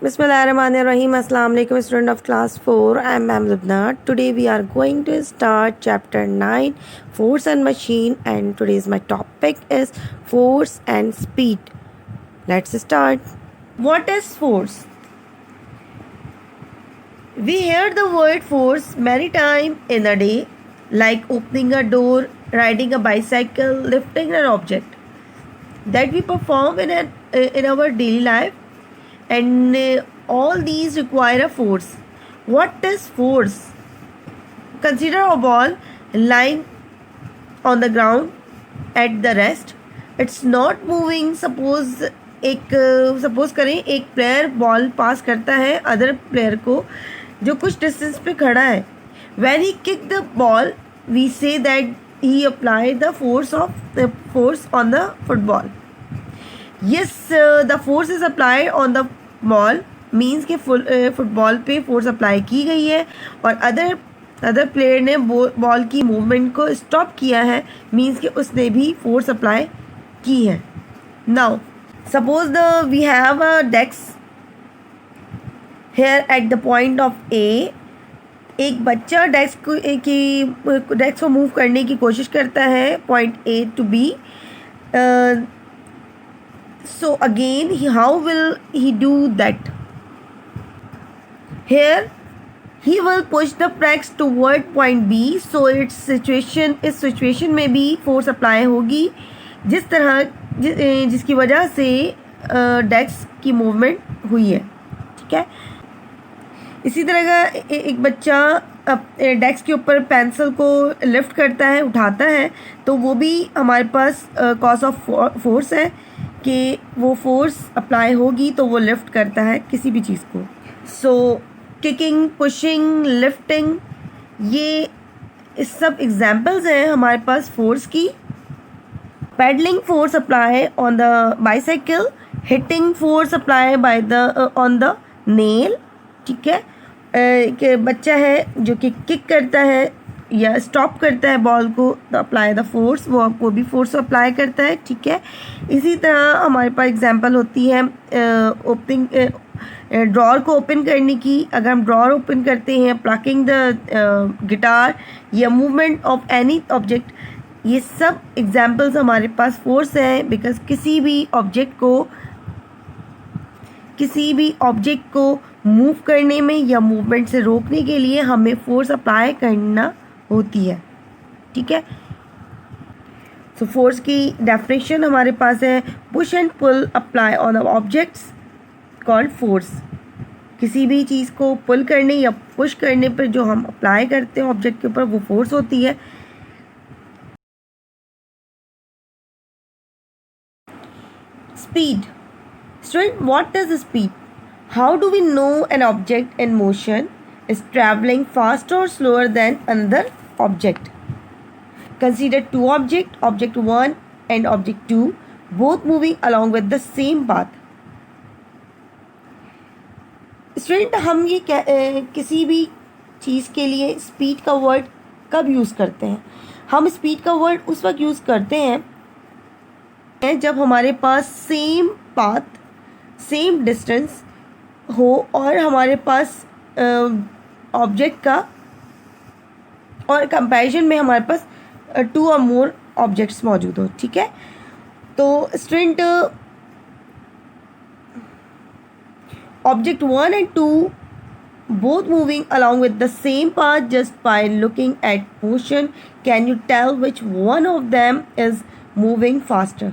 Bismillahirrahmanirrahim. Assalamu alaikum, student of class 4. I am Ma'am Lubna. Today we are going to start chapter 9, force and machine, and today's my topic is force and speed. Let's start. What is force? We hear the word force many times in a day, like opening a door, riding a bicycle, lifting an object that we perform in our daily life. And all these require a force. What is force? Consider a ball lying on the ground at the rest. It's not moving. Suppose करें एक player ball pass करता है other player को जो कुछ distance पे खड़ा है. When he kick the ball, we say that he applied the force on the football. Yes, the force is applied on the ball means कि फुटबॉल पे फोर्स अप्लाई की गई है और अदर प्लेयर ने बॉल की मूवमेंट को stop किया है मीन्स कि उसने भी फोर्स अप्लाई की है. Now suppose we have a desk here at the point of A. एक बच्चा डेस्क को मूव करने की कोशिश करता है point A to B. So again, how will he do that? Here, he will push the press toward point B. So इस situation में भी फोर्स अप्लाई होगी जिसकी वजह से डेस्क की मूवमेंट हुई है. ठीक है. इसी तरह का एक बच्चा डेस्क के ऊपर पेंसिल को लिफ्ट करता है, उठाता है, तो वो भी हमारे पास कॉज ऑफ फोर्स है कि वो फोर्स अप्लाई होगी तो वो लिफ्ट करता है किसी भी चीज़ को. सो किकिंग, पुशिंग, लिफ्टिंग, ये सब एग्जाम्पल्स हैं हमारे पास फोर्स की. Pedalling force apply on the bicycle, hitting force apply on the nail. ठीक है. कि बच्चा है जो कि किक करता है या स्टॉप करता है बॉल को तो अप्लाई द फोर्स, वो भी फोर्स अप्लाई करता है. ठीक है. इसी तरह हमारे पास एग्जांपल होती है ओपनिंग ड्रॉर को ओपन करने की. अगर हम ड्रॉर ओपन करते हैं, प्लकिंग द गिटार या मूवमेंट ऑफ एनी ऑब्जेक्ट, ये सब एग्जांपल्स हमारे पास फोर्स हैं. बिकॉज किसी भी ऑब्जेक्ट को मूव करने में या मूवमेंट से रोकने के लिए हमें फोर्स अप्लाई करना होती है. ठीक है. सो फोर्स की डेफिनेशन हमारे पास है push and pull apply on objects called force. किसी भी चीज़ को पुल करने या पुश करने पर जो हम अप्लाई करते हैं ऑब्जेक्ट के ऊपर वो फोर्स होती है. Speed. Student, what is speed? How do we know an object in motion is traveling faster or slower than another object? Consider two objects, object 1 and object 2, both moving along with the same path. Student, हम ये किसी भी चीज़ के लिए speed का word कब use करते हैं? हम स्पीड का वर्ड उस वक्त यूज़ करते हैं जब हमारे पास सेम पाथ, सेम डिस्टेंस हो और हमारे पास ऑब्जेक्ट का और कंपैरिजन में हमारे पास 2 और मोर ऑब्जेक्ट्स मौजूद हो. ठीक है. तो student, object 1 and 2 both moving along with the same path. Just by looking at motion, can you tell which one of them is moving faster?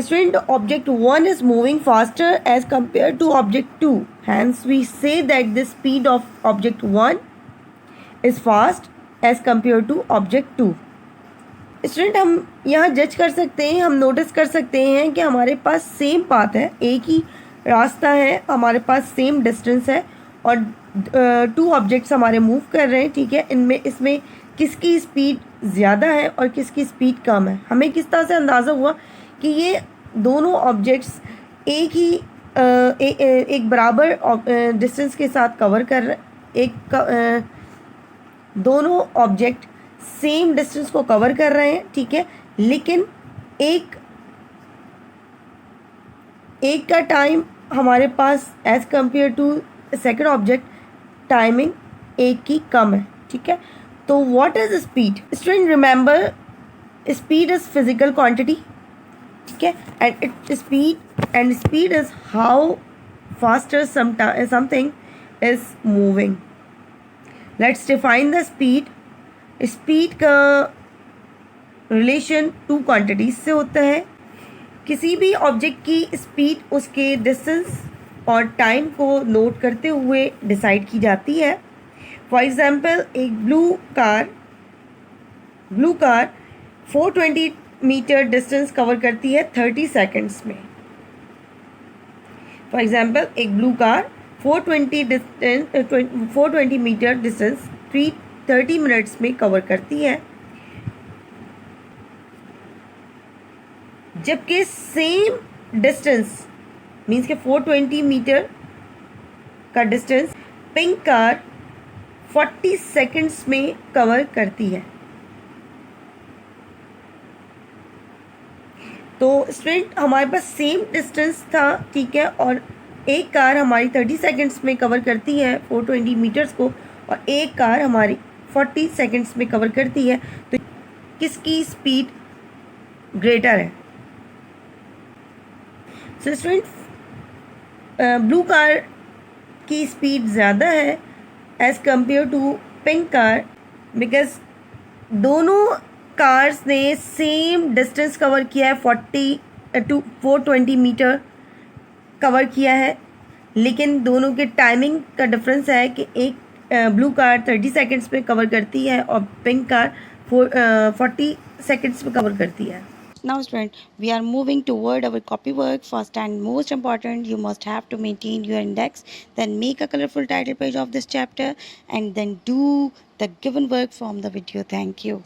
Student, object 1 is moving faster as compared to object 2. Hence, we say that the speed of object 1 is fast as compared to object 2. Student, हम यहाँ जज कर सकते हैं, हम notice कर सकते हैं कि हमारे पास सेम पाथ है, एक ही रास्ता है, हमारे पास सेम डिस्टेंस है और 2 ऑब्जेक्ट्स हमारे मूव कर रहे हैं. ठीक है. इसमें किसकी स्पीड ज़्यादा है और किसकी स्पीड कम है. हमें किस तरह से अंदाज़ा हुआ कि ये दोनों ऑब्जेक्ट्स एक बराबर डिस्टेंस के साथ कवर कर रहे, दोनों ऑब्जेक्ट सेम डिस्टेंस को कवर कर रहे हैं. ठीक है. लेकिन एक का टाइम हमारे पास as compare to second object timing एक की कम है, ठीक है। तो what is speed? Student remember, speed is physical quantity, ठीक है, and speed is how faster something is moving. Let's define the speed. Speed का रिलेशन टू क्वांटिटीज से होता है। किसी भी ऑब्जेक्ट की स्पीड उसके डिस्टेंस और टाइम को नोट करते हुए डिसाइड की जाती है। फॉर एग्जाम्पल, एक blue car 420 metre distance cover करती है 30 सेकेंड्स में। फॉर एग्जाम्पल, एक blue car 420 metre distance 30 minutes में कवर करती है, जबकि सेम डिस्टेंस मीन्स के 420 मीटर का डिस्टेंस पिंक कार 40 सेकेंड्स में कवर करती है। तो स्टूडेंट, हमारे पास सेम डिस्टेंस था, ठीक है, और एक कार हमारी 30 सेकेंड्स में कवर करती है 420 मीटर्स को, और एक कार हमारी 40 सेकेंड्स में कवर करती है। तो किसकी स्पीड ग्रेटर है? सो स्टूडेंट, ब्लू कार की स्पीड ज़्यादा है as compare to pink car, because दोनों कार्स ने सेम डिस्टेंस कवर किया है, 420 मीटर कवर किया है, लेकिन दोनों के टाइमिंग का डिफरेंस है कि एक ब्लू कार 30 सेकेंड्स में कवर करती है और पिंक कार 40 सेकेंड्स में कवर करती है। Now student, we are moving toward our copy work. First and most important, you must have to maintain your index, then make a colorful title page of this chapter, and then do the given work from the video. Thank you.